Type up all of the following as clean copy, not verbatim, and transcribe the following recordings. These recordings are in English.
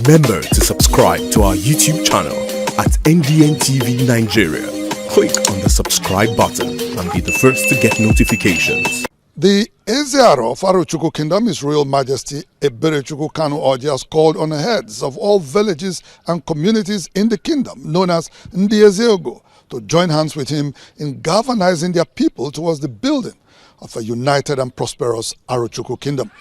Remember to subscribe to our YouTube channel at NDN TV Nigeria. Click on the subscribe button and be the first to get notifications. The Ezearo of Arochukwu Kingdom, His Royal Majesty Eberechukwu has called on the heads of all villages and communities in the kingdom, known as Ndiezeogo, to join hands with him in galvanizing their people towards the building of a united and prosperous Arochukwu Kingdom.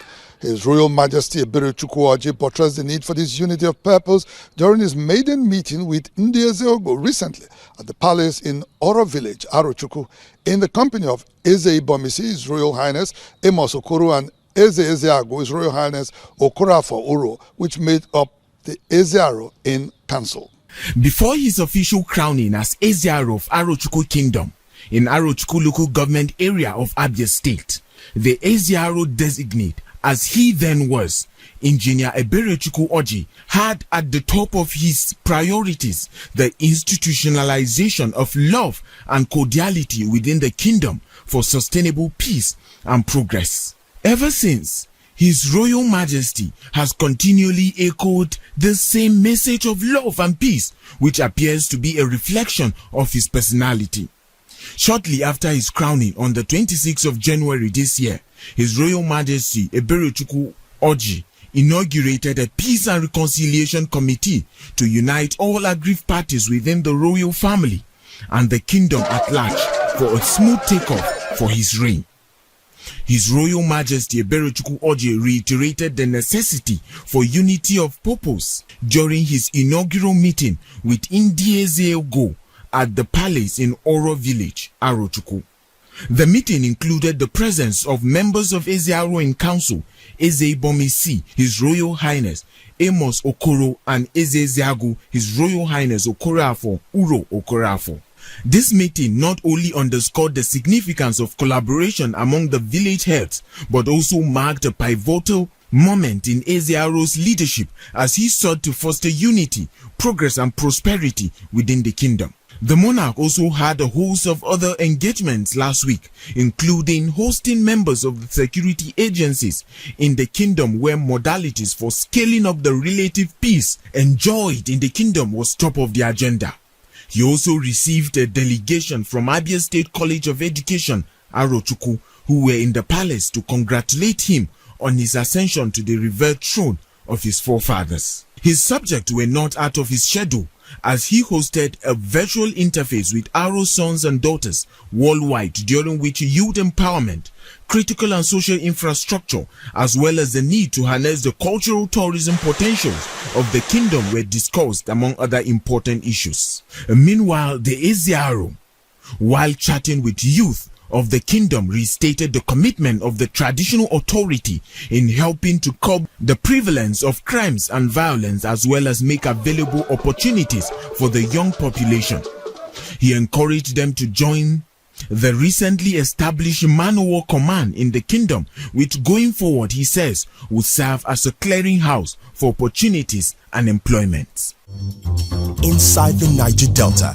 His Royal Majesty Eberechukwu portrays the need for this unity of purpose during his maiden meeting with Ndiezeogo recently at the palace in Oro Village, Arochukwu, in the company of Eze Ibomisi, His Royal Highness Amos Okoro, and Eze Ezeago, His Royal Highness Okorafor Uro, which made up the Ezearo in council. Before his official crowning as Ezearo of Arochukwu Kingdom in Arochukwu local government area of Abia State, the Ezearo designate, as he then was, Engineer Eberechukwu had at the top of his priorities the institutionalization of love and cordiality within the kingdom for sustainable peace and progress. Ever since, His Royal Majesty has continually echoed the same message of love and peace, which appears to be a reflection of his personality. Shortly after his crowning on the 26th of January this year, His Royal Majesty Eberechukwu inaugurated a Peace and Reconciliation Committee to unite all aggrieved parties within the royal family and the kingdom at large for a smooth takeoff for his reign. His Royal Majesty Eberechukwu reiterated the necessity for unity of purpose during his inaugural meeting with Ndiezeogo at the palace in Oro Village, Arochukwu. The meeting included the presence of members of Ezearo in council, Eze Ibomisi, His Royal Highness Amos Okoro, and Eze Ezeago, His Royal Highness Okorafor Uro Okorafor. This meeting not only underscored the significance of collaboration among the village heads, but also marked a pivotal moment in Ezearo's leadership as he sought to foster unity, progress, and prosperity within the kingdom. The monarch also had a host of other engagements last week, including hosting members of the security agencies in the kingdom, where modalities for scaling up the relative peace enjoyed in the kingdom was top of the agenda. He also received a delegation from Abia State College of Education, Arochukwu, who were in the palace to congratulate him on his ascension to the revered throne of his forefathers. His subjects were not out of his schedule, as he hosted a virtual interface with Aro's sons and daughters worldwide, during which youth empowerment, critical and social infrastructure, as well as the need to harness the cultural tourism potentials of the kingdom were discussed, among other important issues. Meanwhile, the Ezearo, while chatting with youth of the kingdom, restated the commitment of the traditional authority in helping to curb the prevalence of crimes and violence, as well as make available opportunities for the young population. He encouraged them to join the recently established Man-O-War Command in the kingdom, which going forward, he says, will serve as a clearinghouse for opportunities and employment. Inside the Niger Delta,